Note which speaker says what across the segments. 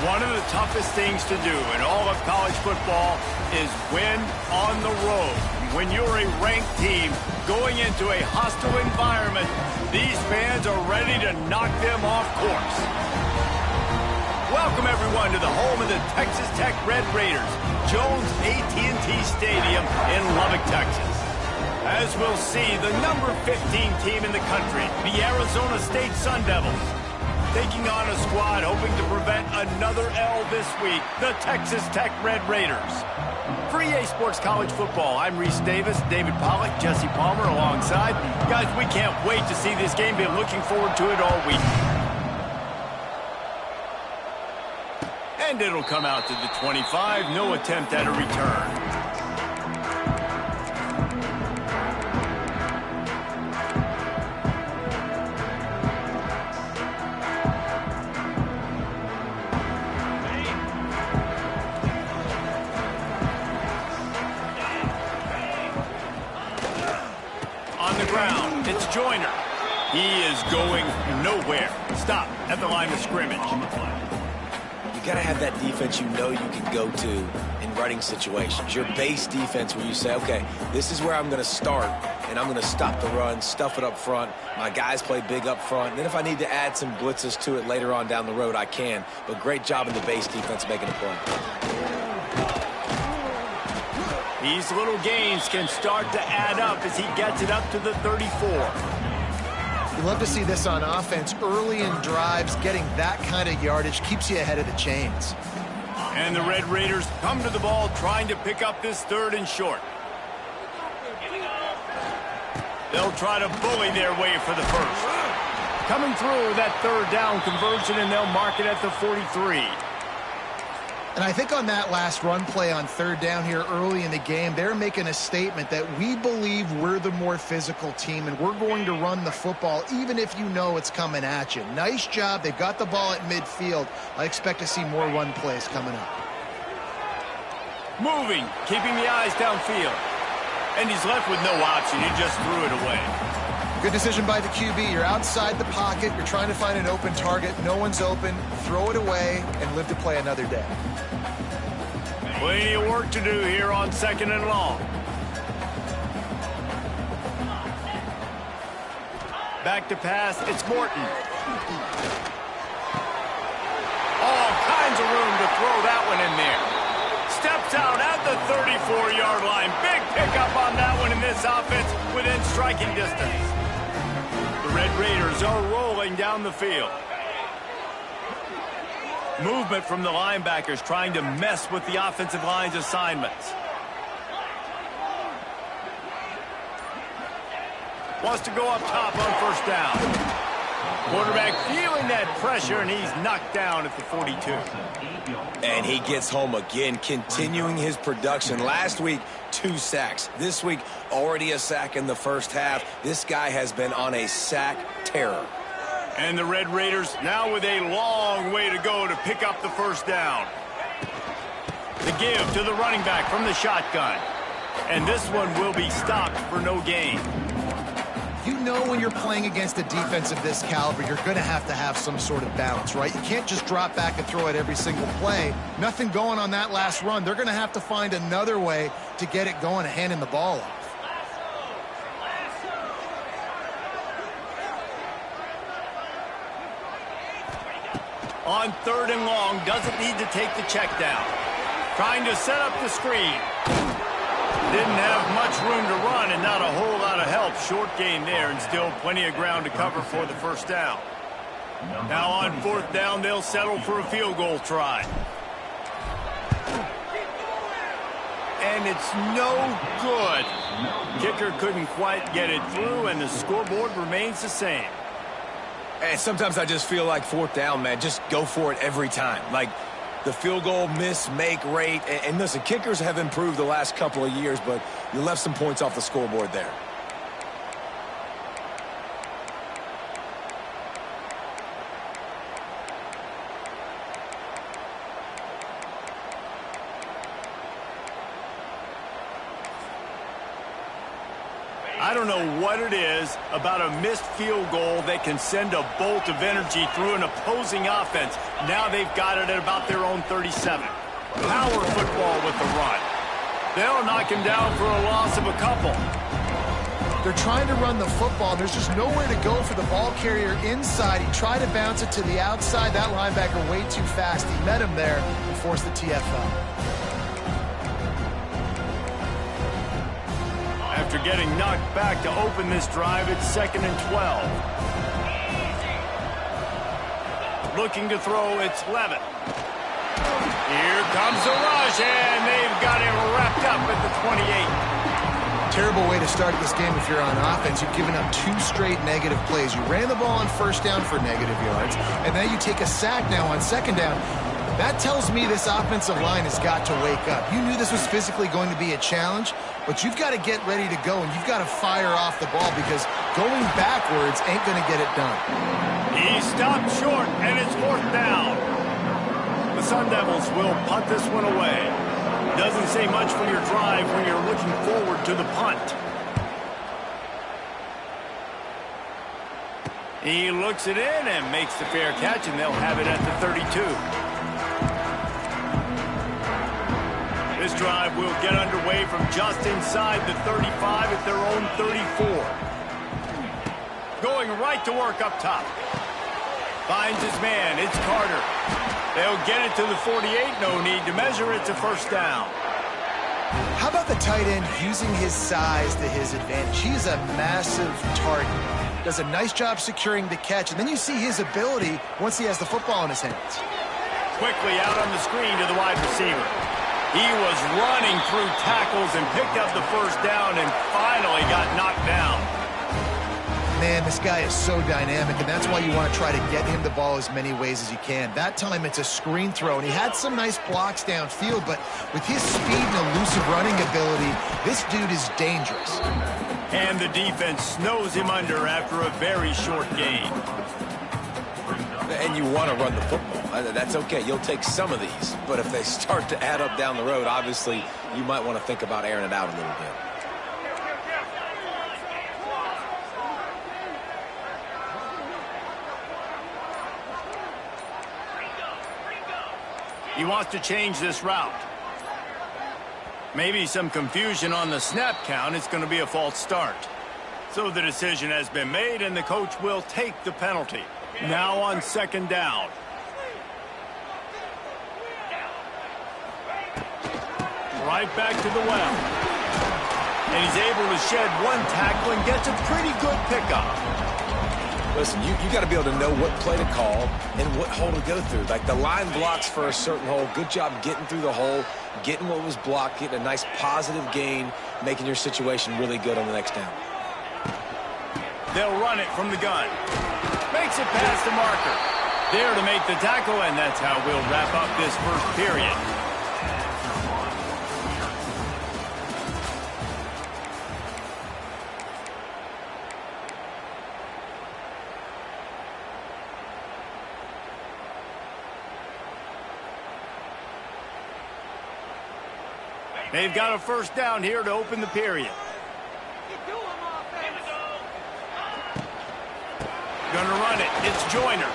Speaker 1: One of the toughest things to do in all of college football is win on the road. When you're a ranked team going into a hostile environment, these fans are ready to knock them off course. Welcome, everyone, to the home of the Texas Tech Red Raiders, Jones AT&T Stadium in Lubbock, Texas. As we'll see, the number 15 team in the country, the Arizona State Sun Devils, taking on a squad hoping to prevent another L this week, the Texas Tech Red Raiders. For EA Sports College Football, I'm Reese Davis, David Pollack, Jesse Palmer alongside. Guys, we can't wait to see this game. Been looking forward to it all week. And it'll come out to the 25. No attempt at a return. It's Joyner. He is going nowhere. Stop at the line of scrimmage.
Speaker 2: You got to have that defense you know you can go to in running situations. Your base defense where you say, okay, this is where I'm going to start, and I'm going to stop the run, stuff it up front. My guys play big up front. And then if I need to add some blitzes to it later on down the road, I can. But great job in the base defense making a play.
Speaker 1: These little gains can start to add up as he gets it up to the 34.
Speaker 3: You love to see this on offense. Early in drives, getting that kind of yardage keeps you ahead of the chains.
Speaker 1: And the Red Raiders come to the ball trying to pick up this 3rd and short. They'll try to bully their way for the first. Coming through that 3rd down conversion, and they'll mark it at the 43.
Speaker 3: And I think on that last run play on 3rd down here early in the game, they're making a statement that we believe we're the more physical team and we're going to run the football even if you know it's coming at you. Nice job. They've got the ball at midfield. I expect to see more run plays coming up.
Speaker 1: Moving, keeping the eyes downfield. And he's left with no option. He just threw it away.
Speaker 3: Good decision by the QB. You're outside the pocket. You're trying to find an open target. No one's open. Throw it away and live to play another day.
Speaker 1: Plenty of work to do here on 2nd and long. Back to pass, it's Morton. All kinds of room to throw that one in there. Steps out at the 34-yard line. Big pickup on that one in this offense within striking distance. The Red Raiders are rolling down the field. Movement from the linebackers trying to mess with the offensive line's assignments. Wants to go up top on 1st down. Quarterback feeling that pressure, and he's knocked down at the 42.
Speaker 2: And he gets home again, continuing his production. Last week, 2 sacks. This week, already a sack in the first half. This guy has been on a sack terror.
Speaker 1: And the Red Raiders now with a long way to go to pick up the 1st down. The give to the running back from the shotgun. And this one will be stopped for no gain.
Speaker 3: You know when you're playing against a defense of this caliber, you're going to have some sort of balance, right? You can't just drop back and throw it every single play. Nothing going on that last run. They're going to have to find another way to get it going and handing the ball off.
Speaker 1: On 3rd and long, doesn't need to take the check down. Trying to set up the screen. Didn't have much room to run and not a whole lot of help. Short gain there and still plenty of ground to cover for the 1st down. Now on 4th down, they'll settle for a field goal try. And it's no good. Kicker couldn't quite get it through, and the scoreboard remains the same.
Speaker 2: And sometimes I just feel like 4th down, man, just go for it every time. Like the field goal miss, make rate. And listen, kickers have improved the last couple of years, but you left some points off the scoreboard there.
Speaker 1: I don't know what it is about a missed field goal that can send a bolt of energy through an opposing offense. Now they've got it at about their own 37. Power football with the run. They'll knock him down for a loss of a couple.
Speaker 3: They're trying to run the football, and there's just nowhere to go for the ball carrier inside. He tried to bounce it to the outside. That linebacker way too fast. He met him there and forced the TFL.
Speaker 1: After getting knocked back to open this drive, it's 2nd and 12. Looking to throw, it's Levitt. Here comes the rush, and they've got him wrapped up at the 28.
Speaker 3: Terrible way to start this game if you're on offense. You've given up 2 straight negative plays. You ran the ball on first down for negative yards, and then you take a sack now on second down. That tells me this offensive line has got to wake up. You knew this was physically going to be a challenge, but you've got to get ready to go, and you've got to fire off the ball because going backwards ain't going to get it done.
Speaker 1: He stopped short, and it's 4th down. The Sun Devils will punt this one away. Doesn't say much for your drive when you're looking forward to the punt. He looks it in and makes the fair catch, and they'll have it at the 32. This drive will get underway from just inside the 35 at their own 34. Going right to work up top. Finds his man. It's Carter. They'll get it to the 48. No need to measure. It's a 1st down.
Speaker 3: How about the tight end using his size to his advantage? He's a massive target. Does a nice job securing the catch, and then you see his ability once he has the football in his hands.
Speaker 1: Quickly out on the screen to the wide receiver. He was running through tackles and picked up the 1st down and finally got knocked down.
Speaker 3: Man, this guy is so dynamic, and that's why you want to try to get him the ball as many ways as you can. That time it's a screen throw, and he had some nice blocks downfield, but with his speed and elusive running ability, this dude is dangerous.
Speaker 1: And the defense snows him under after a very short gain.
Speaker 2: And you want to run the football. That's okay. You'll take some of these, but if they start to add up down the road, obviously you might want to think about airing it out a little bit.
Speaker 1: He wants to change this route. Maybe some confusion on the snap count. It's going to be a false start. So the decision has been made, and the coach will take the penalty. Now on 2nd down. Right back to the well. And he's able to shed one tackle and gets a pretty good pickup.
Speaker 2: Listen, you got to be able to know what play to call and what hole to go through. Like the line blocks for a certain hole. Good job getting through the hole, getting what was blocked, getting a nice positive gain, making your situation really good on the next down.
Speaker 1: They'll run it from the gun. Makes it past the marker. There to make the tackle, and that's how we'll wrap up this 1st period. They've got a 1st down here to open the period. Gonna run it. It's Joyner.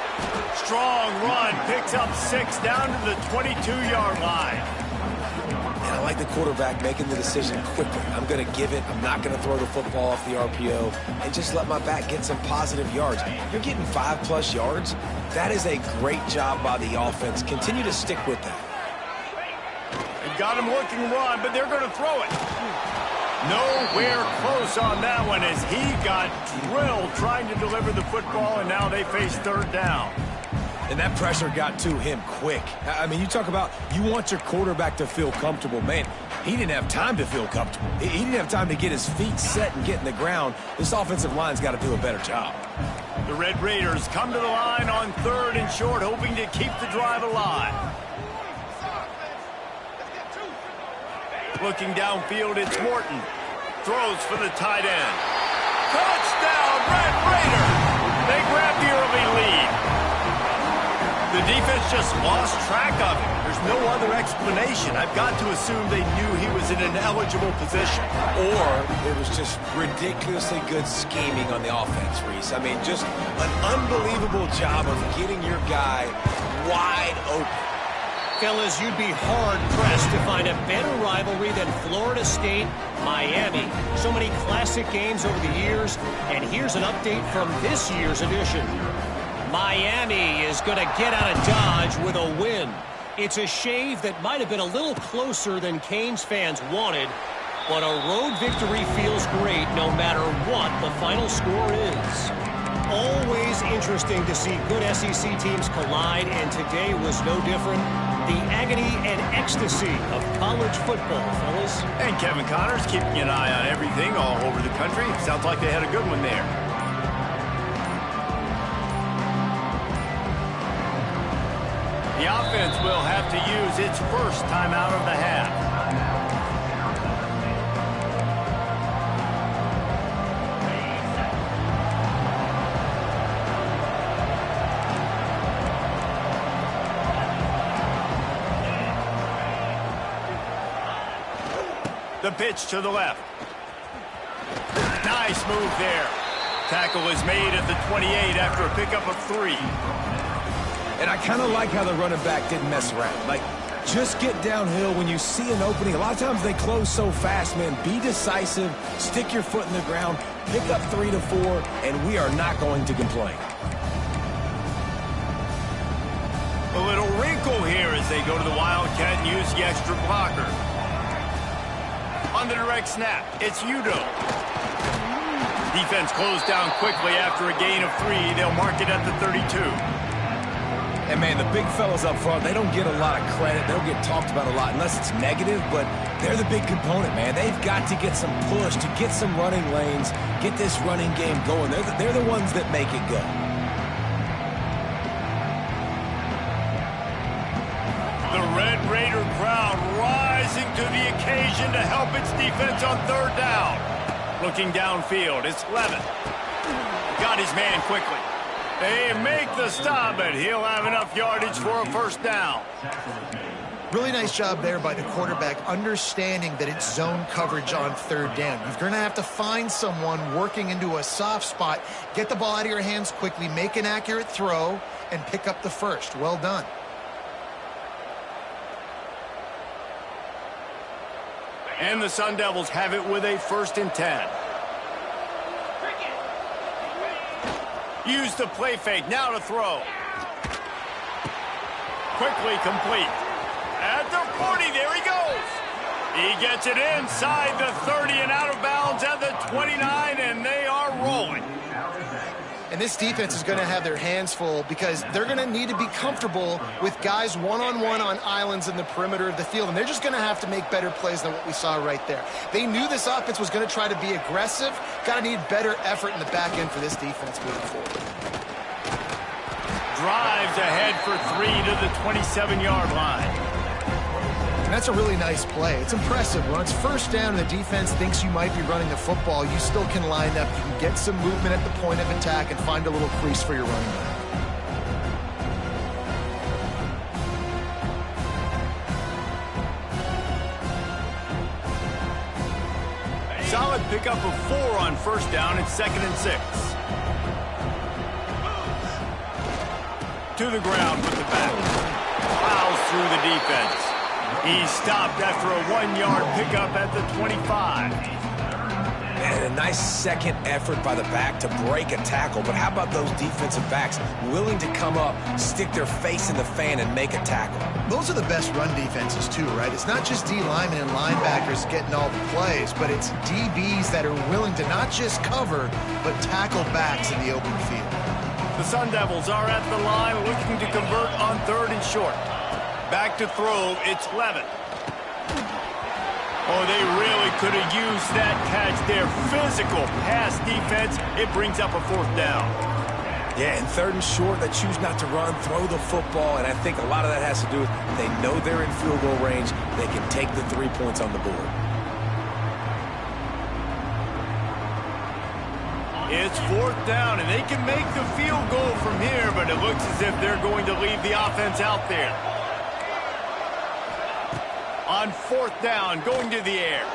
Speaker 1: Strong run. Picks up 6 down to the 22-yard line.
Speaker 2: And I like the quarterback making the decision quickly. I'm going to give it. I'm not going to throw the football off the RPO and just let my back get some positive yards. You're getting 5+ yards. That is a great job by the offense. Continue to stick with that.
Speaker 1: Got him looking run, but they're going to throw it. Nowhere close on that one as he got drilled trying to deliver the football, and now they face 3rd down.
Speaker 2: And that pressure got to him quick. I mean, you talk about you want your quarterback to feel comfortable. Man, he didn't have time to feel comfortable. He didn't have time to get his feet set and get in the ground. This offensive line's got to do a better job.
Speaker 1: The Red Raiders come to the line on 3rd and short, hoping to keep the drive alive. Looking downfield, it's Morton. Throws for the tight end. Touchdown, Red Raiders! They grab the early lead. The defense defense just lost track of him. There's no other explanation. I've got to assume they knew he was in an eligible position.
Speaker 2: Or it was just ridiculously good scheming on the offense, Reese. I mean, just an unbelievable job of getting your guy wide open.
Speaker 4: Fellas, you'd be hard-pressed to find a better rivalry than Florida State-Miami. So many classic games over the years, and here's an update from this year's edition. Miami is going to get out of Dodge with a win. It's a shave that might have been a little closer than Canes fans wanted, but a road victory feels great no matter what the final score is. Always interesting to see good SEC teams collide, and today was no different. The agony and ecstasy of college football, fellas.
Speaker 1: And Kevin Connors keeping an eye on everything all over the country. Sounds like they had a good one there. The offense will have to use its first timeout of the half. The pitch to the left. Nice move there. Tackle is made at the 28 after a pickup of 3.
Speaker 2: And I kind of like how the running back didn't mess around. Like, just get downhill when you see an opening. A lot of times they close so fast, man. Be decisive, stick your foot in the ground, pick up 3 to 4, and we are not going to complain.
Speaker 1: A little wrinkle here as they go to the Wildcat and use the extra blocker. On the direct snap, it's Udo. Defense closed down quickly after a gain of 3. They'll mark it at the 32.
Speaker 2: And, man, the big fellas up front, they don't get a lot of credit. They don't get talked about a lot unless it's negative, but they're the big component, man. They've got to get some push, to get some running lanes, get this running game going. They're the ones that make it go.
Speaker 1: The Red Raider crowd rising to the occasion to help its defense on 3rd down. Looking downfield, it's Levin. Got his man quickly. They make the stop, but he'll have enough yardage for a 1st down.
Speaker 3: Really nice job there by the quarterback, understanding that it's zone coverage on 3rd down. You're going to have to find someone working into a soft spot, get the ball out of your hands quickly, make an accurate throw, and pick up the 1st. Well done.
Speaker 1: And the Sun Devils have it with a 1st and 10. Use the play fake, now to throw. Quickly complete. At the 40, there he goes. He gets it inside the 30 and out of bounds at the 29, and they are rolling.
Speaker 3: And this defense is going to have their hands full because they're going to need to be comfortable with guys one-on-one on islands in the perimeter of the field. And they're just going to have to make better plays than what we saw right there. They knew this offense was going to try to be aggressive. Got to need better effort in the back end for this defense moving forward.
Speaker 1: Drives ahead for 3 to the 27-yard line.
Speaker 3: And that's a really nice play. It's impressive. When it's 1st down and the defense thinks you might be running the football, you still can line up. You can get some movement at the point of attack and find a little crease for your running back.
Speaker 1: Solid pickup of 4 on 1st down. It's 2nd and 6. To the ground with the back. Plows through the defense. He stopped after a 1-yard pickup at the 25.
Speaker 2: And a nice second effort by the back to break a tackle. But how about those defensive backs willing to come up, stick their face in the fan, and make a tackle?
Speaker 3: Those are the best run defenses too, right? It's not just D linemen and linebackers getting all the plays, but it's DBs that are willing to not just cover, but tackle backs in the open field.
Speaker 1: The Sun Devils are at the line looking to convert on 3rd and short. Back to throw, it's Levin. Oh, they really could have used that catch there. Physical pass defense. It brings up a 4th down.
Speaker 2: Yeah, and 3rd and short, they choose not to run, throw the football, and I think a lot of that has to do with they know they're in field goal range. They can take the 3 points on the board.
Speaker 1: It's 4th down, and they can make the field goal from here, but it looks as if they're going to leave the offense out there. On 4th down, going to the air.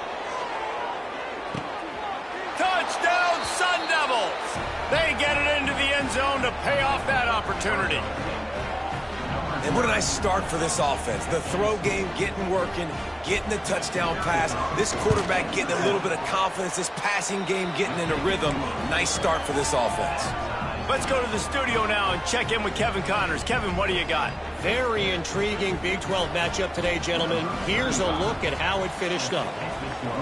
Speaker 1: Touchdown, Sun Devils! They get it into the end zone to pay off that opportunity.
Speaker 2: And what a nice start for this offense. The throw game getting working, getting the touchdown pass. This quarterback getting a little bit of confidence. This passing game getting in a rhythm. Nice start for this offense.
Speaker 1: Let's go to the studio now and check in with Kevin Connors. Kevin, what do you got?
Speaker 4: Very intriguing Big 12 matchup today, gentlemen. Here's a look at how it finished up.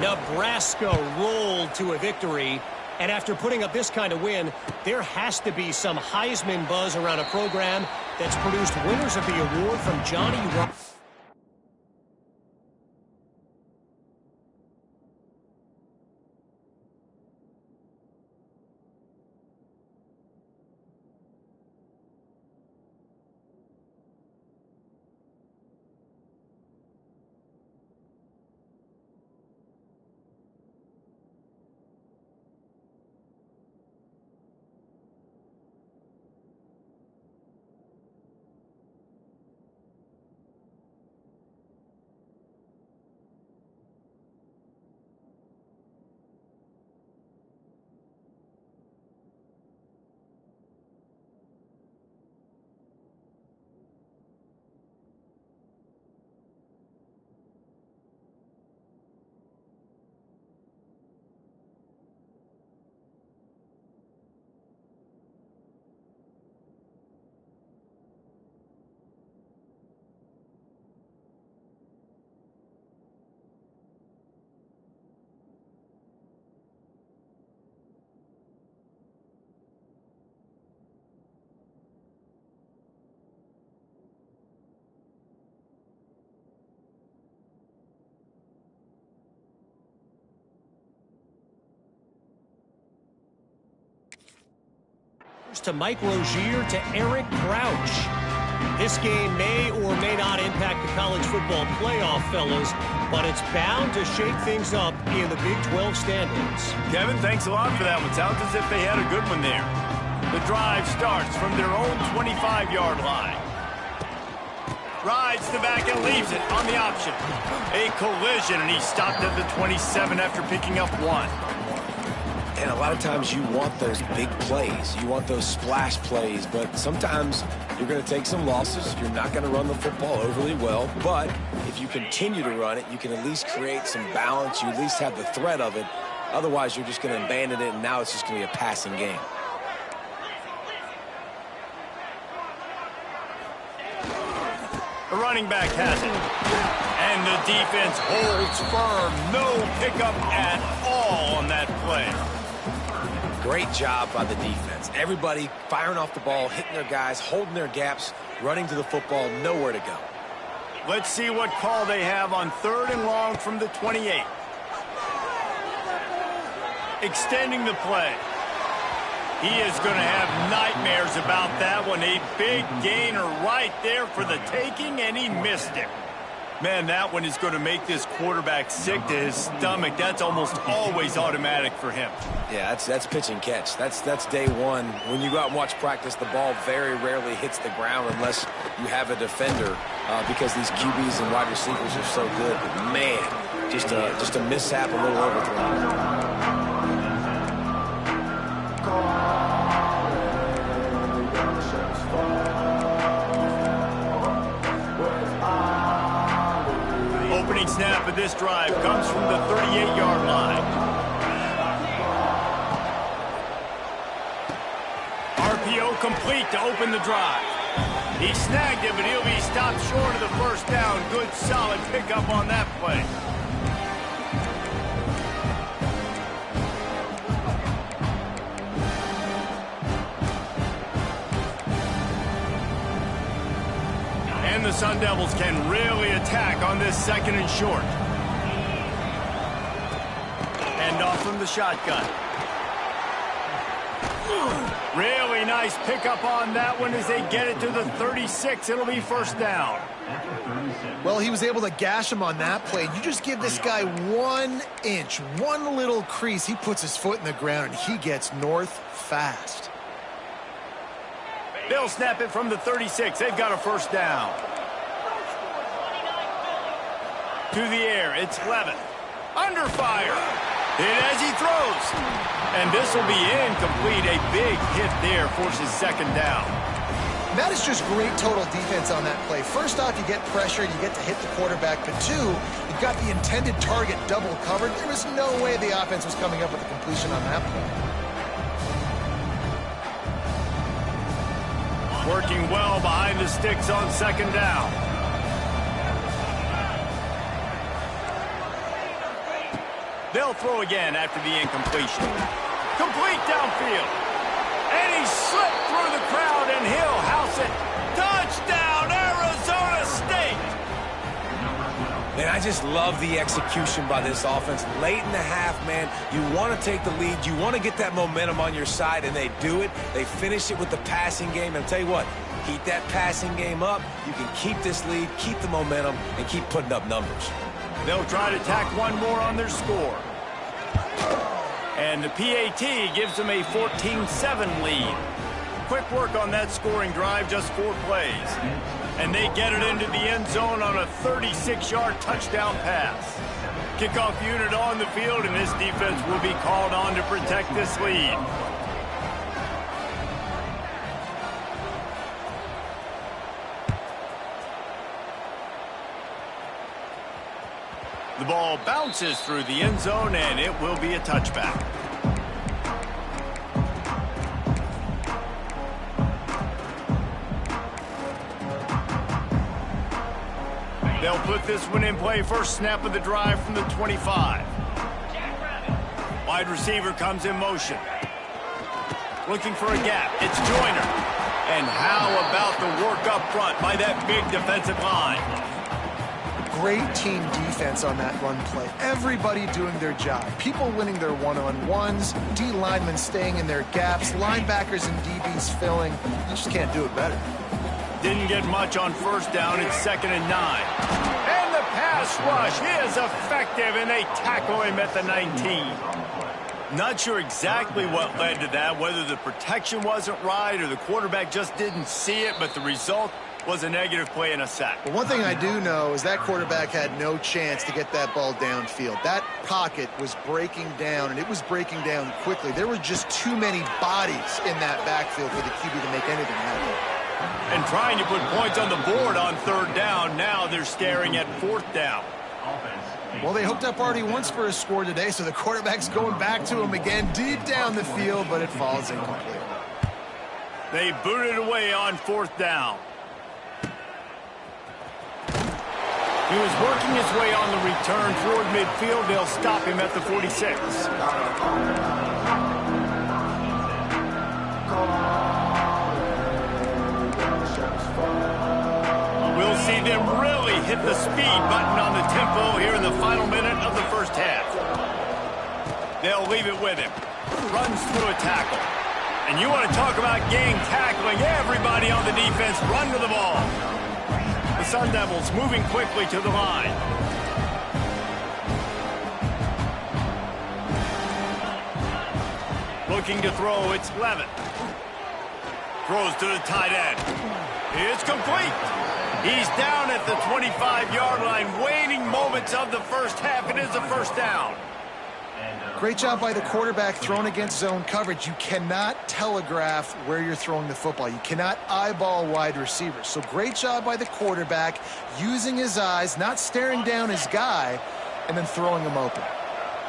Speaker 4: Nebraska rolled to a victory. And after putting up this kind of win, there has to be some Heisman buzz around a program that's produced winners of the award from Johnny Rock. To Mike Rozier to Eric Crouch. This game may or may not impact the college football playoff, fellas, but it's bound to shake things up in the Big 12 standings.
Speaker 1: Kevin, thanks a lot for that one. Sounds as if they had a good one there. The drive starts from their own 25-yard line. Rides the back and leaves it on the option. A collision, and he stopped at the 27 after picking up 1.
Speaker 2: And a lot of times you want those big plays. You want those splash plays, but sometimes you're going to take some losses. You're not going to run the football overly well, but if you continue to run it, you can at least create some balance. You at least have the threat of it. Otherwise, you're just going to abandon it, and now it's just going to be a passing game.
Speaker 1: The running back has it. And the defense holds firm. No pickup at all on that play.
Speaker 2: Great job by the defense. Everybody firing off the ball, hitting their guys, holding their gaps, running to the football, nowhere to go.
Speaker 1: Let's see what call they have on 3rd and long from the 28. Extending the play. He is going to have nightmares about that one. A big gainer right there for the taking, and he missed it. Man, that one is going to make this quarterback sick to his stomach. That's almost always automatic for him.
Speaker 2: Yeah, that's pitch and catch. That's day one. When you go out and watch practice, the ball very rarely hits the ground unless you have a defender because these QBs and wide receivers are so good. But man, just a mishap, a little overthrown.
Speaker 1: Opening snap of this drive comes from the 38-yard line. RPO complete to open the drive. He snagged it, but he'll be stopped short of the first down. Good, solid pickup on that play. And the Sun Devils can really attack on this 2nd and short. Hand off from the shotgun. Really nice pickup on that one as they get it to the 36. It'll be first down.
Speaker 3: Well, he was able to gash him on that play. You just give this guy 1 inch, one little crease. He puts his foot in the ground, and he gets north fast.
Speaker 1: They'll snap it from the 36. They've got a first down. To the air, it's Levin. Under fire. Hit as he throws. And this will be incomplete. A big hit there forces second down.
Speaker 3: That is just great total defense on that play. First off, you get pressure, you get to hit the quarterback. But two, you've got the intended target double covered. There was no way the offense was coming up with a completion on that play.
Speaker 1: Working well behind the sticks on second down. They'll throw again after the incompletion. Complete downfield. And he slipped through the crowd, and he'll house it. Touchdown, Arizona State!
Speaker 2: Man, I just love the execution by this offense. Late in the half, man, you want to take the lead. You want to get that momentum on your side, and they do it. They finish it with the passing game. And I'll tell you what, keep that passing game up. You can keep this lead, keep the momentum, and keep putting up numbers.
Speaker 1: They'll try to tack one more on their score. And the PAT gives them a 14-7 lead. Quick work on that scoring drive, just 4 plays. And they get it into the end zone on a 36-yard touchdown pass. Kickoff unit on the field, and this defense will be called on to protect this lead. The ball bounces through the end zone, and it will be a touchback. They'll put this one in play. First snap of the drive from the 25. Wide receiver comes in motion. Looking for a gap. It's Joyner. And how about the work up front by that big defensive line?
Speaker 3: Great team defense on that run play. Everybody doing their job. People winning their one-on-ones, D linemen staying in their gaps, linebackers and DBs filling. You just can't do it better.
Speaker 1: Didn't get much on first down. It's 2nd and 9. And the pass rush is effective, and they tackle him at the 19. Not sure exactly what led to that, whether the protection wasn't right or the quarterback just didn't see it, but the result was a negative play and a sack.
Speaker 3: But one thing I do know is that quarterback had no chance to get that ball downfield. That pocket was breaking down, and it was breaking down quickly. There were just too many bodies in that backfield for the QB to make anything happen.
Speaker 1: And trying to put points on the board on 3rd down. Now they're staring at 4th down.
Speaker 3: Well, they hooked up already once for a score today, so the quarterback's going back to him again deep down the field, but it falls incomplete.
Speaker 1: They boot it away on 4th down. He was working his way on the return toward midfield. They'll stop him at the 46. We'll see them really hit the speed button on the tempo here in the final minute of the first half. They'll leave it with him. Runs through a tackle. And you want to talk about game tackling. Everybody on the defense run to the ball. The Sun Devils moving quickly to the line. Looking to throw, it's Levin. Throws to the tight end. It's complete. He's down at the 25-yard line, waiting moments of the first half. It is a first down.
Speaker 3: Great job by the quarterback thrown against zone coverage. You cannot telegraph where you're throwing the football. You cannot eyeball wide receivers. So great job by the quarterback using his eyes, not staring down his guy, and then throwing him open.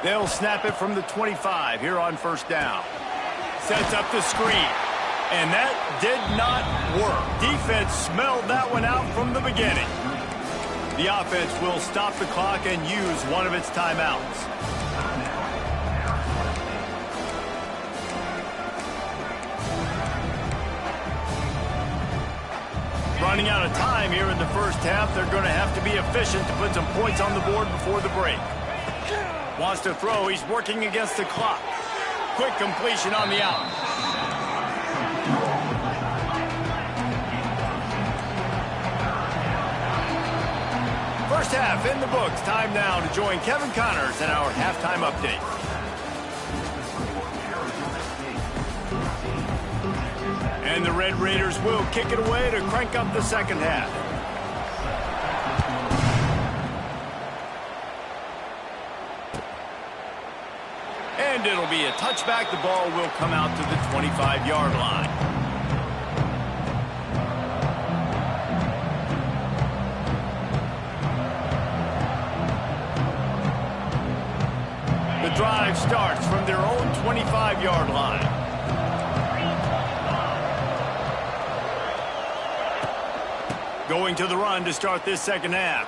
Speaker 1: They'll snap it from the 25 here on first down. Sets up the screen. And that did not work. Defense smelled that one out from the beginning. The offense will stop the clock and use one of its timeouts. Running out of time here in the first half. They're going to have to be efficient to put some points on the board before the break. Wants to throw. He's working against the clock. Quick completion on the out. half in the books. Time now to join Kevin Connors in our halftime update. And the Red Raiders will kick it away to crank up the second half. And it'll be a touchback. The ball will come out to the 25-yard line. The drive starts from their own 25-yard line. Going to the run to start this second half.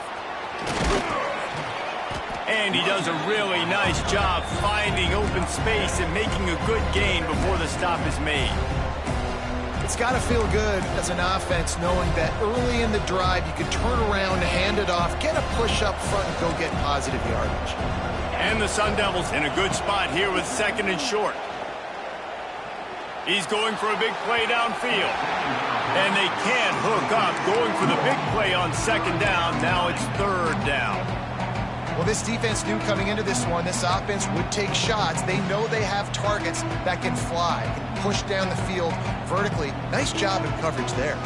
Speaker 1: And he does a really nice job finding open space and making a good gain before the stop is made.
Speaker 3: It's got to feel good as an offense knowing that early in the drive you can turn around, hand it off, get a push up front, and go get positive yardage.
Speaker 1: And the Sun Devils in a good spot here with second and short. He's going for a big play downfield. And they can't hook up, going for the big play on second down. Now it's third down.
Speaker 3: Well, this defense knew coming into this one, this offense would take shots. They know they have targets that can fly, can push down the field vertically. Nice job in coverage there.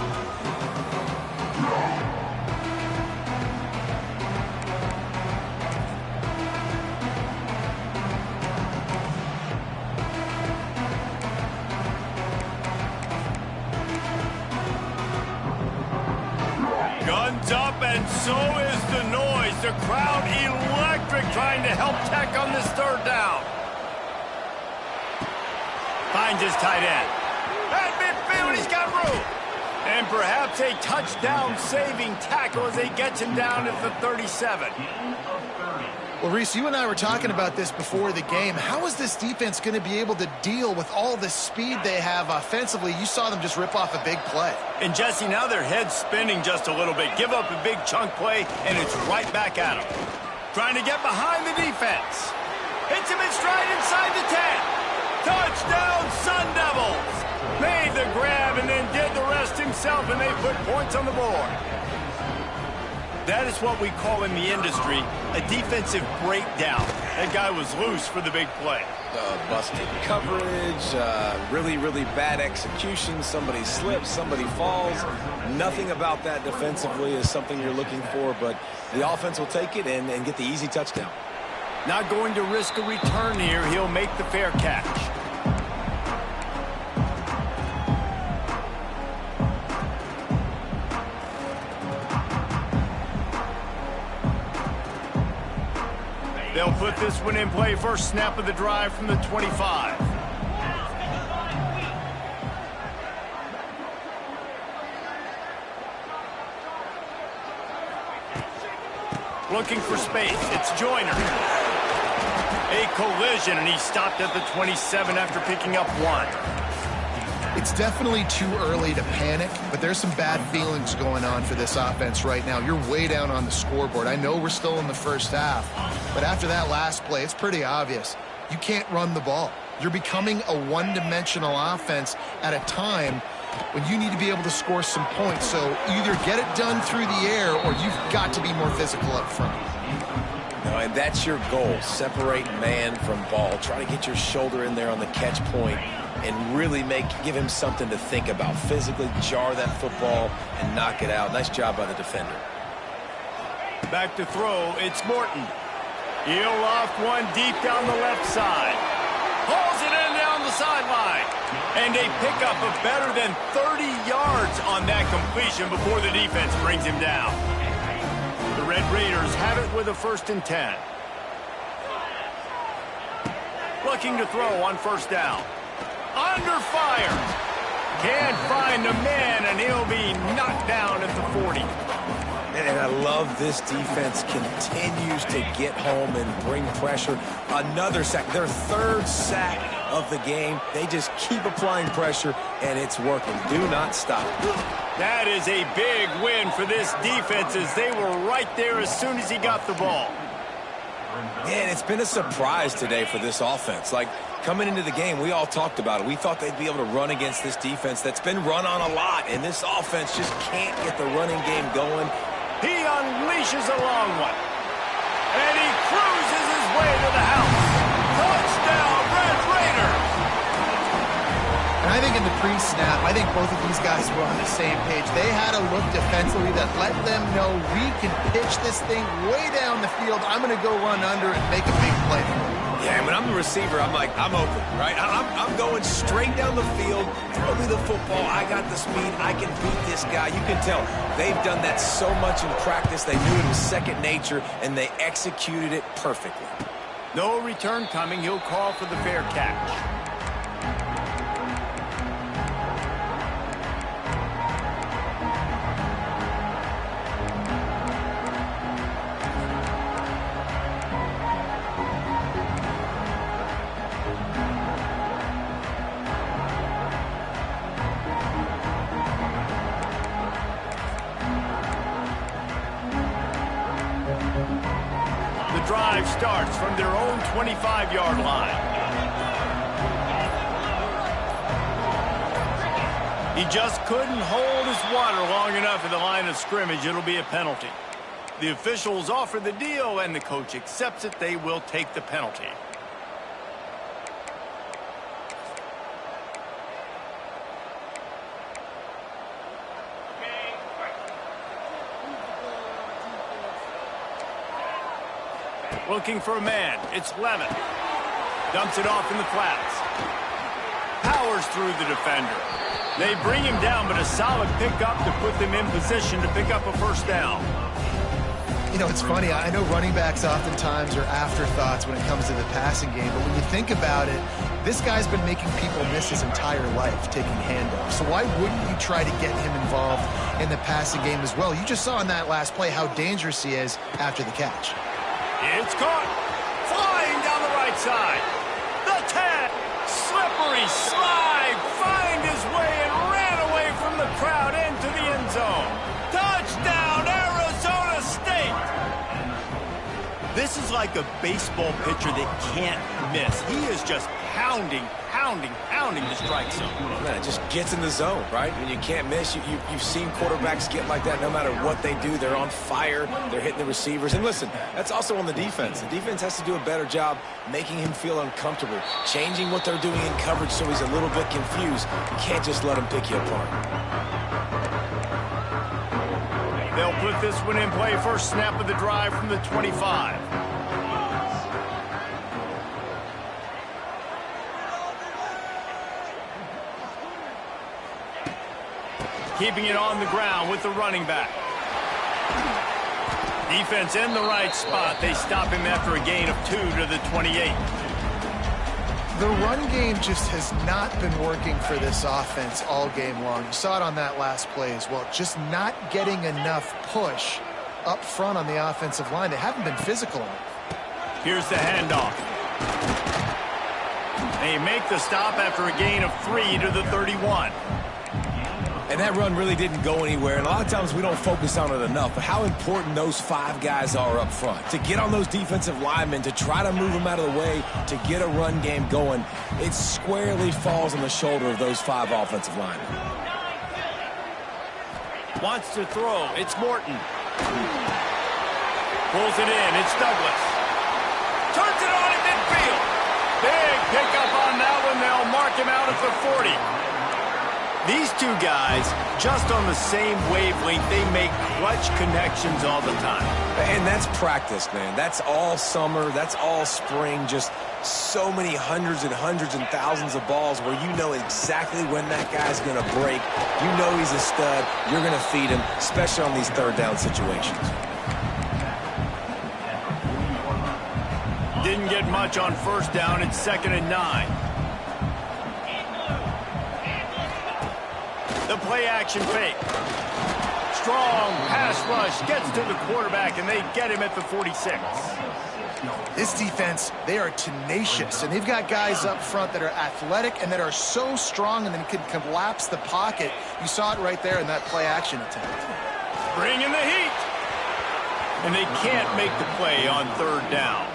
Speaker 1: Guns up, and so is the noise. The crowd electric, trying to help Tech on this third down. Finds his tight end. At midfield, he's got room. And perhaps a touchdown-saving tackle as he gets him down at the 37.
Speaker 3: Well, Reese, you and I were talking about this before the game. How is this defense going to be able to deal with all the speed they have offensively? You saw them just rip off a big play.
Speaker 1: And, Jesse, now their head's spinning just a little bit. Give up a big chunk play, and it's right back at them. Trying to get behind the defense. Hits him in stride inside the 10. Touchdown, Sun Devils! Made the grab and then did the rest himself, and they put points on the board. That is what we call in the industry a defensive breakdown. That guy was loose for the big play.
Speaker 2: Busted coverage, really, really bad execution. Somebody slips, somebody falls. Nothing about that defensively is something you're looking for, but the offense will take it and get the easy touchdown.
Speaker 1: Not going to risk a return here. He'll make the fair catch. They'll put this one in play. First snap of the drive from the 25. Looking for space. It's Joyner. A collision, and he stopped at the 27 after picking up one.
Speaker 3: It's definitely too early to panic, but there's some bad feelings going on for this offense right now. You're way down on the scoreboard. I know we're still in the first half, but after that last play, it's pretty obvious. You can't run the ball. You're becoming a one-dimensional offense at a time when you need to be able to score some points. So either get it done through the air or you've got to be more physical up front.
Speaker 2: No, and that's your goal. Separate man from ball. Try to get your shoulder in there on the catch point and really give him something to think about. Physically jar that football and knock it out. Nice job by the defender.
Speaker 1: Back to throw, it's Morton. He'll loft one deep down the left side. Hauls it in down the sideline. And a pickup of better than 30 yards on that completion before the defense brings him down. The Red Raiders have it with a 1st and 10. Looking to throw on first down. Under fire. Can't find a man, and he'll be knocked down at the 40.
Speaker 2: And I love this defense continues to get home and bring pressure. Another sack, their 3rd sack of the game. They just keep applying pressure, and it's working. Do not stop.
Speaker 1: That is a big win for this defense as they were right there as soon as he got the ball.
Speaker 2: And it's been a surprise today for this offense. Like, coming into the game, we all talked about it. We thought they'd be able to run against this defense that's been run on a lot, and this offense just can't get the running game going.
Speaker 1: He unleashes a long one. And he cruises his way to the house. Touchdown, Red Raiders!
Speaker 3: And I think in the pre-snap, I think both of these guys were on the same page. They had a look defensively that let them know we can pitch this thing way down the field. I'm going to go run under and make a big play for it.
Speaker 2: Yeah, when I'm the receiver, I'm like, I'm open, right? I'm going straight down the field, throw me the football. I got the speed. I can beat this guy. You can tell they've done that so much in practice. They knew it was second nature, and they executed it perfectly.
Speaker 1: No return coming. He'll call for the fair catch. Drive starts from their own 25-yard line. He just couldn't hold his water long enough at the line of scrimmage. It'll be a penalty. The officials offer the deal, and the coach accepts it. They will take the penalty. Looking for a man. It's Levin. Dumps it off in the flats. Powers through the defender. They bring him down, but a solid pickup to put them in position to pick up a first down.
Speaker 3: You know, it's funny. I know running backs oftentimes are afterthoughts when it comes to the passing game, but when you think about it, this guy's been making people miss his entire life taking handoffs. So why wouldn't you try to get him involved in the passing game as well? You just saw in that last play how dangerous he is after the catch.
Speaker 1: It's caught. Flying down the right side. The 10. Slippery slide. Find his way and ran away from the crowd into the end zone. Touchdown, Arizona State. This is like a baseball pitcher that can't miss. He is just pounding the strike zone.
Speaker 2: Man, it just gets in the zone, right? And you can't miss. You've seen quarterbacks get like that no matter what they do. They're on fire. They're hitting the receivers. And listen, that's also on the defense. The defense has to do a better job making him feel uncomfortable, changing what they're doing in coverage so he's a little bit confused. You can't just let him pick you apart.
Speaker 1: They'll put this one in play. First snap of the drive from the 25. Keeping it on the ground with the running back. Defense in the right spot. They stop him after a gain of 2 to the 28.
Speaker 3: The run game just has not been working for this offense all game long. You saw it on that last play as well. Just not getting enough push up front on the offensive line. They haven't been physical enough.
Speaker 1: Here's the handoff. They make the stop after a gain of 3 to the 31.
Speaker 2: And that run really didn't go anywhere. And a lot of times we don't focus on it enough. But how important those 5 guys are up front. To get on those defensive linemen, to try to move them out of the way, to get a run game going, it squarely falls on the shoulder of those 5 offensive linemen.
Speaker 1: Wants to throw. It's Morton. Pulls it in. It's Douglas. Turns it on at midfield. Big pickup on that one. They'll mark him out at the 40. These two guys, just on the same wavelength, they make clutch connections all the time.
Speaker 2: And that's practice, man. That's all summer. That's all spring. Just so many hundreds and thousands of balls where you know exactly when that guy's going to break. You know he's a stud. You're going to feed him, especially on these third down situations.
Speaker 1: Didn't get much on first down. It's 2nd and 9. The play-action fake. Strong pass rush gets to the quarterback, and they get him at the 46.
Speaker 3: This defense, they are tenacious, and they've got guys up front that are athletic and that are so strong and then can collapse the pocket. You saw it right there in that play-action attempt.
Speaker 1: Bring in the heat. And they can't make the play on third down.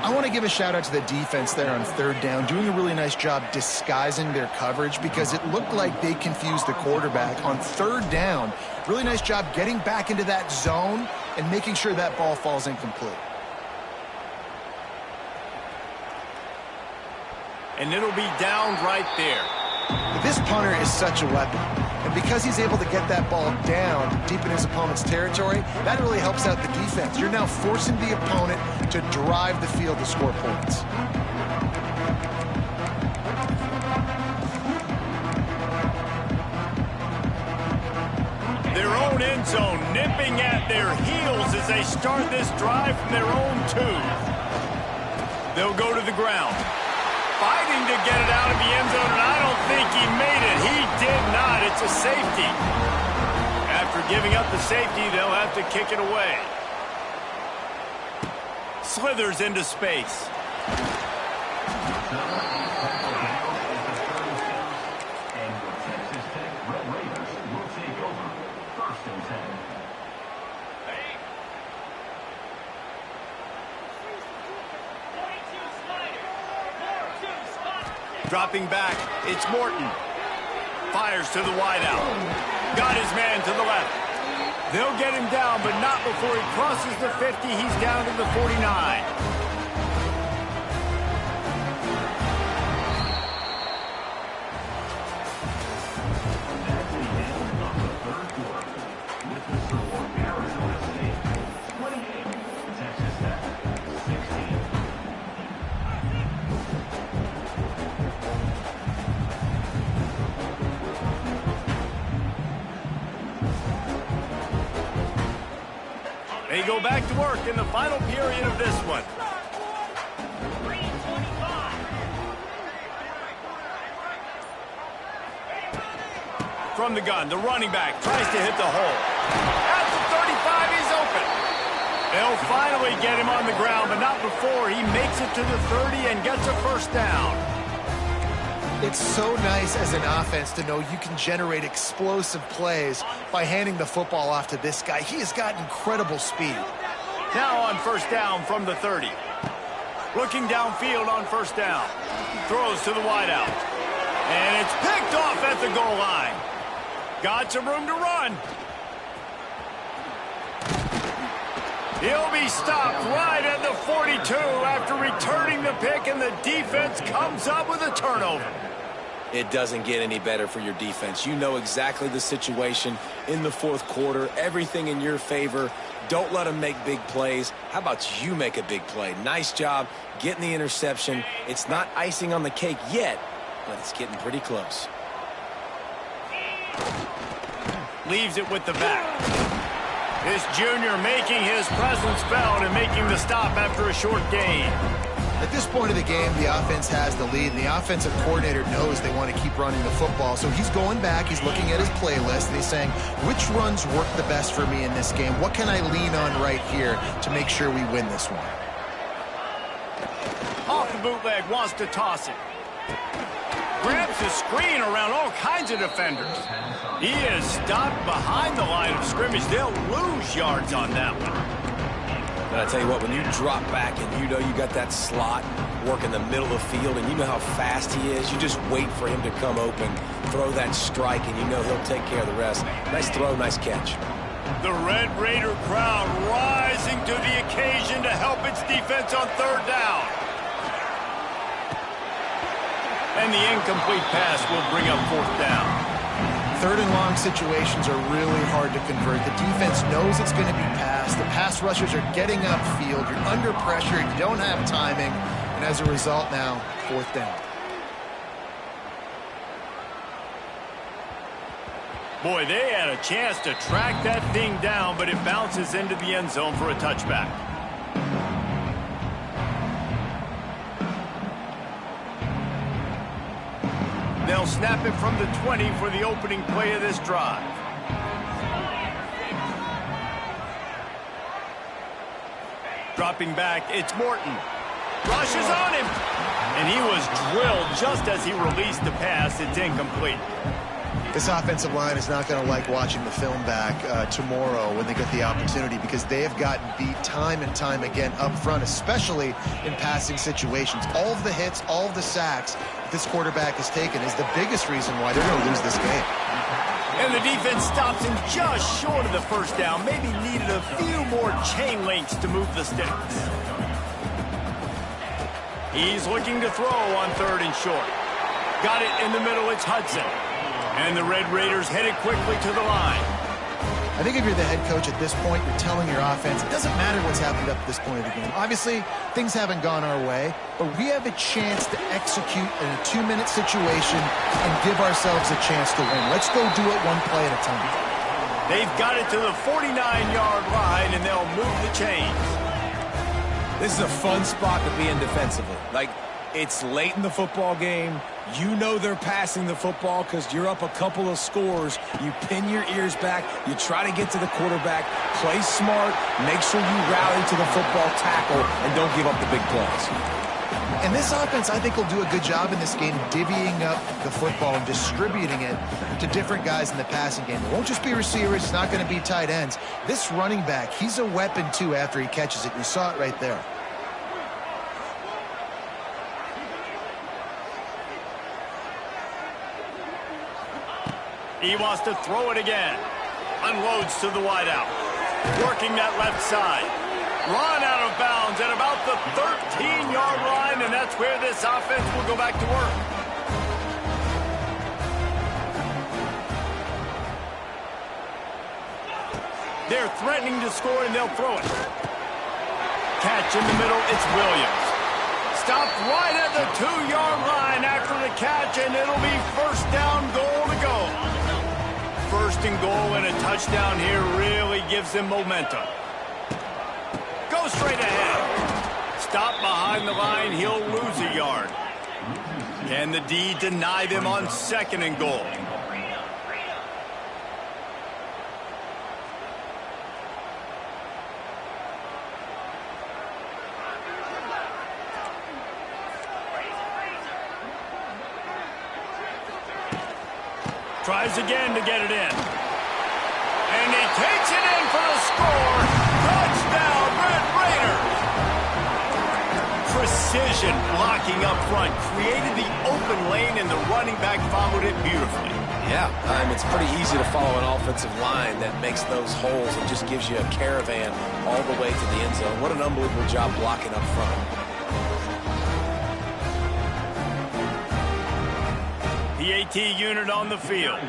Speaker 3: I want to give a shout out to the defense there on third down, doing a really nice job disguising their coverage because it looked like they confused the quarterback on third down. Really nice job getting back into that zone and making sure that ball falls incomplete.
Speaker 1: And it'll be down right there.
Speaker 3: But this punter is such a weapon. And because he's able to get that ball down deep in his opponent's territory, that really helps out the defense. You're now forcing the opponent to drive the field to score points.
Speaker 1: Their own end zone nipping at their heels as they start this drive from their own 2. They'll go to the ground. Fighting to get it out of the end zone, and I don't think he made it. He did not. It's a safety. After giving up the safety, they'll have to kick it away. Slithers into space. Dropping back, it's Morton. Fires to the wideout. Got his man to the left. They'll get him down, but not before he crosses the 50. He's down to the 49. They go back to work in the final period of this one. From the gun, the running back tries to hit the hole. At the 35, he's open. They'll finally get him on the ground, but not before he makes it to the 30 and gets a first down.
Speaker 3: It's so nice as an offense to know you can generate explosive plays by handing the football off to this guy. He has got incredible speed.
Speaker 1: Now on first down from the 30. Looking downfield on first down. Throws to the wideout. And it's picked off at the goal line. Got some room to run. He'll be stopped right at the 42 after returning the pick, and the defense comes up with a turnover.
Speaker 2: It doesn't get any better for your defense. You know exactly the situation in the fourth quarter. Everything in your favor. Don't let them make big plays. How about you make a big play? Nice job getting the interception. It's not icing on the cake yet, but it's getting pretty close.
Speaker 1: Leaves it with the back. This junior making his presence felt and making the stop after a short gain.
Speaker 3: At this point of the game, the offense has the lead, and the offensive coordinator knows they want to keep running the football. So he's going back, he's looking at his playlist, and he's saying, which runs work the best for me in this game? What can I lean on right here to make sure we win this one?
Speaker 1: Off the bootleg, wants to toss it. Grabs the screen around all kinds of defenders. He is stopped behind the line of scrimmage. They'll lose yards on that one.
Speaker 2: But I tell you what, when you drop back and you know you got that slot work in the middle of the field and you know how fast he is, you just wait for him to come open, throw that strike, and you know he'll take care of the rest. Nice throw, nice catch.
Speaker 1: The Red Raider crowd rising to the occasion to help its defense on third down. And the incomplete pass will bring up fourth down.
Speaker 3: Third and long situations are really hard to convert. The defense knows it's going to be passed. The pass rushers are getting upfield. You're under pressure. You don't have timing. And as a result now, fourth down.
Speaker 1: Boy, they had a chance to track that thing down, but it bounces into the end zone for a touchback. They'll snap it from the 20 for the opening play of this drive. Dropping back, it's Morton. Rushes on him. And he was drilled just as he released the pass. It's incomplete.
Speaker 3: This offensive line is not going to like watching the film back tomorrow when they get the opportunity, because they have gotten beat time and time again up front, especially in passing situations. All of the hits, all of the sacks this quarterback has taken is the biggest reason why they're going to lose this game.
Speaker 1: And the defense stops him just short of the first down. Maybe needed a few more chain links to move the sticks. He's looking to throw on 3rd and short. Got it in the middle, it's Hudson. And the Red Raiders headed quickly to the line.
Speaker 3: I think if you're the head coach at this point, you're telling your offense, it doesn't matter what's happened up to this point of the game. Obviously, things haven't gone our way, but we have a chance to execute in a 2-minute situation and give ourselves a chance to win. Let's go do it one play at a time.
Speaker 1: They've got it to the 49-yard line, and they'll move the chains.
Speaker 2: This is a fun spot to be in defensively. Like, it's late in the football game. You know they're passing the football because you're up a couple of scores. You pin your ears back. You try to get to the quarterback. Play smart. Make sure you rally to the football tackle and don't give up the big plays.
Speaker 3: And this offense, I think, will do a good job in this game divvying up the football and distributing it to different guys in the passing game. It won't just be receivers. It's not going to be tight ends. This running back, he's a weapon, too, after he catches it. You saw it right there.
Speaker 1: He wants to throw it again. Unloads to the wideout. Working that left side. Run out of bounds at about the 13-yard line, and that's where this offense will go back to work. They're threatening to score, and they'll throw it. Catch in the middle, it's Williams. Stopped right at the 2-yard line after the catch, and it'll be first down, goal to go. First and goal and a touchdown here really gives them momentum. Go straight ahead. Stop behind the line, he'll lose a yard. Can the D deny them on 2nd and goal? Tries again to get it in. And he takes it in for the score. Touchdown, Red Raiders. Precision blocking up front. Created the open lane, and the running back followed it beautifully.
Speaker 2: Yeah, it's pretty easy to follow an offensive line that makes those holes and just gives you a caravan all the way to the end zone. What an unbelievable job blocking up front.
Speaker 1: The AT unit on the field.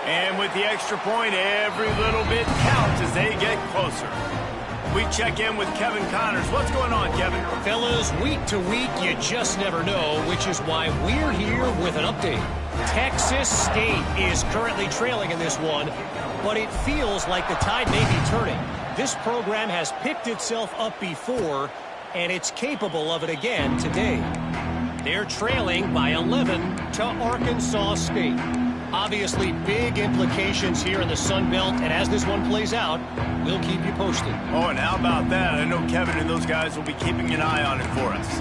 Speaker 1: And with the extra point, every little bit counts as they get closer. We check in with Kevin Connors. What's going on, Kevin?
Speaker 4: Fellas, week to week, you just never know, which is why we're here with an update. Texas State is currently trailing in this one, but it feels like the tide may be turning. This program has picked itself up before, and it's capable of it again today. They're trailing by 11 to Arkansas State. Obviously, big implications here in the Sun Belt, and as this one plays out, we'll keep you posted.
Speaker 1: Oh, and how about that? I know Kevin and those guys will be keeping an eye on it for us.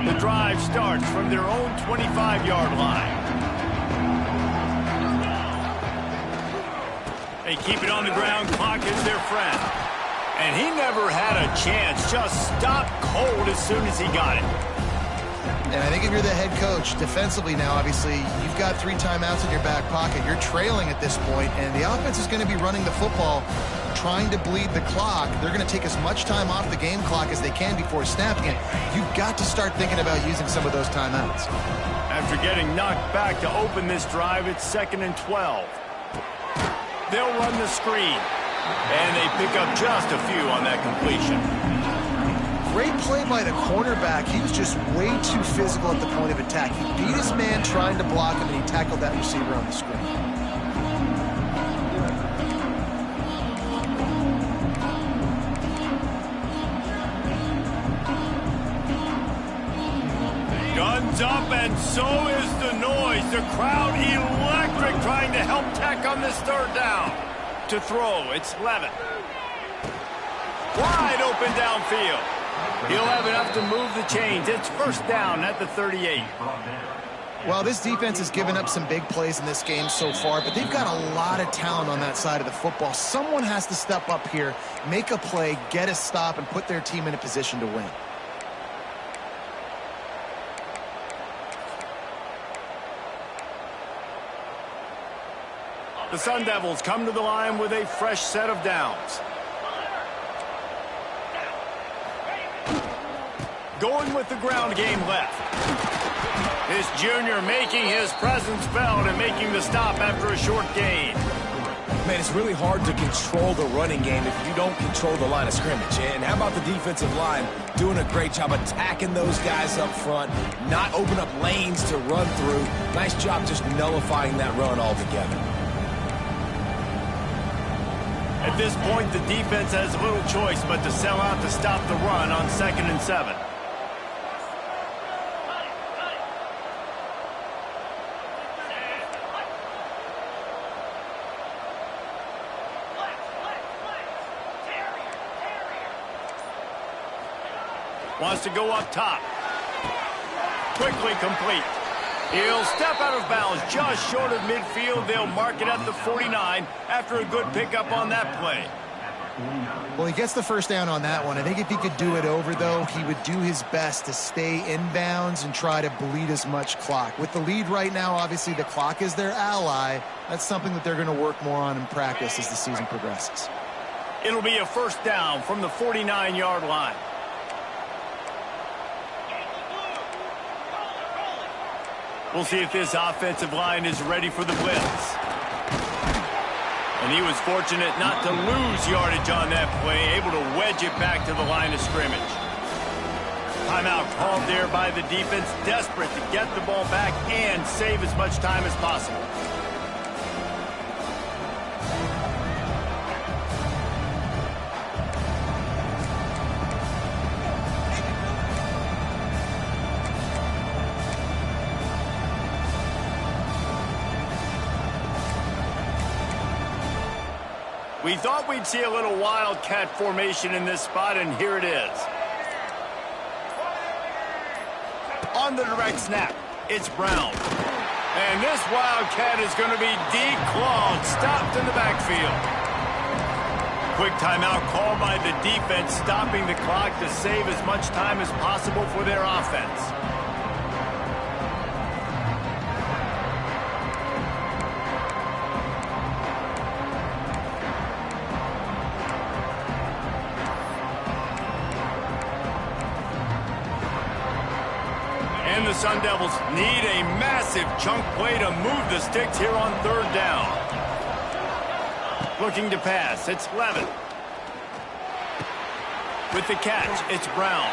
Speaker 1: The drive starts from their own 25-yard line. They keep it on the ground. Clock is their friend. And he never had a chance. Just stopped cold as soon as he got it.
Speaker 3: And I think if you're the head coach, defensively now, obviously, you've got 3 timeouts in your back pocket. You're trailing at this point, and the offense is going to be running the football, trying to bleed the clock. They're going to take as much time off the game clock as they can before snapping it. You've got to start thinking about using some of those timeouts.
Speaker 1: After getting knocked back to open this drive, it's 2nd and 12. They'll run the screen, and they pick up just a few on that completion.
Speaker 3: Great play by the cornerback. He was just way too physical at the point of attack. He beat his man trying to block him, and he tackled that receiver on the screen.
Speaker 1: Guns up, and so is the noise. The crowd electric, trying to help Tech on this 3rd down. To throw, it's Levin. Wide open downfield. He'll have enough to move the chains. It's first down at the 38.
Speaker 3: Well, this defense has given up some big plays in this game so far, but they've got a lot of talent on that side of the football. Someone has to step up here, make a play, get a stop, and put their team in a position to win.
Speaker 1: The Sun Devils come to the line with a fresh set of downs. Going with the ground game left. This junior making his presence felt and making the stop after a short gain.
Speaker 2: Man, it's really hard to control the running game if you don't control the line of scrimmage. And how about the defensive line doing a great job attacking those guys up front, not open up lanes to run through. Nice job just nullifying that run altogether.
Speaker 1: At this point, the defense has little choice but to sell out to stop the run on 2nd and 7. Wants to go up top. Quickly complete. He'll step out of bounds just short of midfield. They'll mark it at the 49 after a good pickup on that play.
Speaker 3: Well, he gets the first down on that one. I think if he could do it over, though, he would do his best to stay inbounds and try to bleed as much clock. With the lead right now, obviously the clock is their ally. That's something that they're going to work more on in practice as the season progresses.
Speaker 1: It'll be a first down from the 49-yard line. We'll see if this offensive line is ready for the blitz. And he was fortunate not to lose yardage on that play, able to wedge it back to the line of scrimmage. Timeout called there by the defense, desperate to get the ball back and save as much time as possible. We thought we'd see a little wildcat formation in this spot, and here it is. On the direct snap, it's Brown. And this wildcat is going to be declawed, stopped in the backfield. Quick timeout called by the defense, stopping the clock to save as much time as possible for their offense. And the Sun Devils need a massive chunk play to move the sticks here on 3rd down. Looking to pass, it's Levin. With the catch, it's Brown.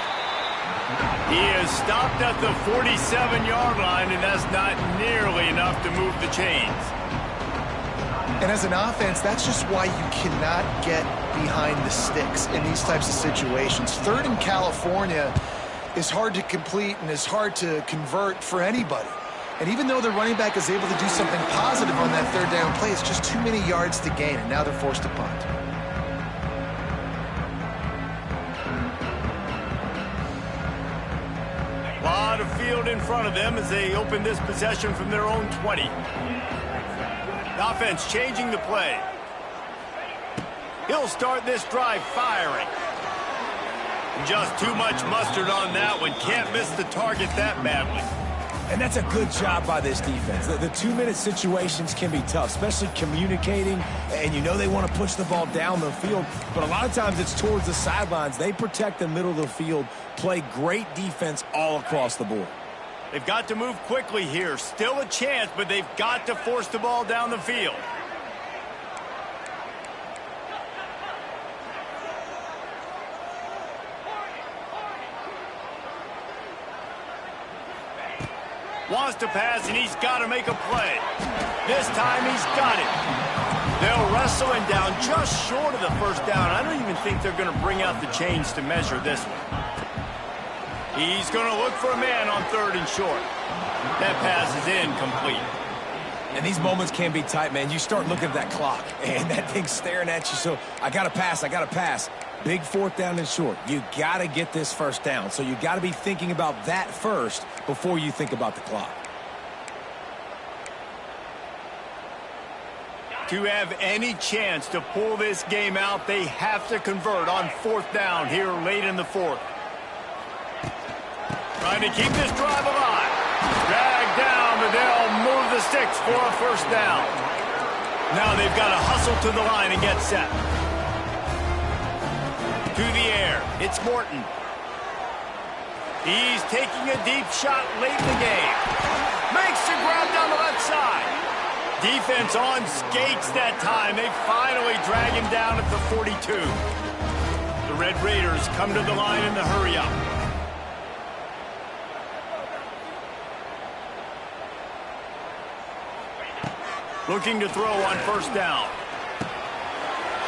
Speaker 1: He is stopped at the 47-yard line, and that's not nearly enough to move the chains.
Speaker 3: And as an offense, that's just why you cannot get behind the sticks in these types of situations. 3rd in California is hard to complete and is hard to convert for anybody. And even though the running back is able to do something positive on that 3rd down play, it's just too many yards to gain, and now they're forced to punt.
Speaker 1: A lot of field in front of them as they open this possession from their own 20. The offense changing the play. He'll start this drive firing. Just too much mustard on that one. Can't miss the target that badly.
Speaker 2: And that's a good job by this defense. The 2-minute situations can be tough, especially communicating. And you know they want to push the ball down the field, but a lot of times it's towards the sidelines. They protect the middle of the field, play great defense all across the board.
Speaker 1: They've got to move quickly here. Still a chance, but they've got to force the ball down the field. Wants to pass, and he's got to make a play. This time he's got it. They'll wrestle him down just short of the first down. I don't even think they're going to bring out the chains to measure this one. He's going to look for a man on 3rd and short. That pass is incomplete.
Speaker 2: And these moments can be tight, man. You start looking at that clock, and that thing's staring at you. So I got to pass, I got to pass. Big fourth down and short. You got to get this first down. So you got to be thinking about that first before you think about the clock.
Speaker 1: To have any chance to pull this game out, they have to convert on fourth down here late in the fourth. Trying to keep this drive alive. Dragged down, but they'll move the sticks for a first down. Now they've got to hustle to the line and get set. To the air, it's Morton. He's taking a deep shot late in the game. Makes the grab down the left side. Defense on skates that time. They finally drag him down at the 42. The Red Raiders come to the line in the hurry-up. Looking to throw on first down.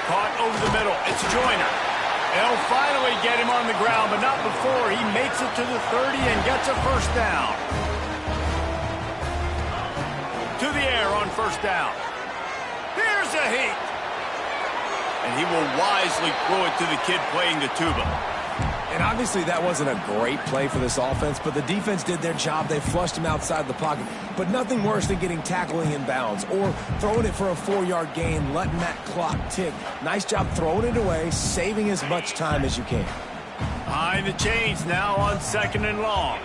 Speaker 1: Caught over the middle. It's Joyner. They'll finally get him on the ground, but not before he makes it to the 30 and gets a first down. To the air on first down. Here's a heat. And he will wisely throw it to the kid playing the tuba.
Speaker 2: And obviously that wasn't a great play for this offense, but the defense did their job. They flushed him outside the pocket. But nothing worse than getting tackling in bounds or throwing it for a 4-yard gain, letting that clock tick. Nice job throwing it away, saving as much time as you can.
Speaker 1: Behind the chains now on second and long.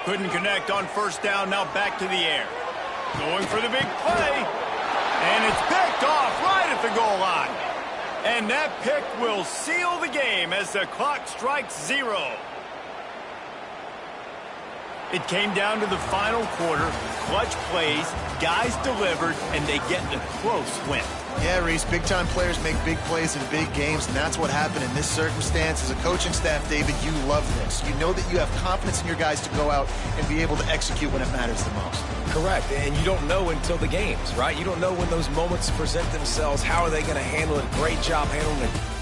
Speaker 1: Couldn't connect on first down, now back to the air. Going for the big play. And it's picked off right at the goal line. And that pick will seal the game as the clock strikes 0. It came down to the final quarter. Clutch plays, guys delivered, and they get a close win.
Speaker 3: Yeah, Reese, big-time players make big plays in big games, and that's what happened in this circumstance. As a coaching staff, David, you love this. You know that you have confidence in your guys to go out and be able to execute when it matters the most.
Speaker 2: Correct, and you don't know until the games, right? You don't know when those moments present themselves. How are they going to handle it? Great job handling it.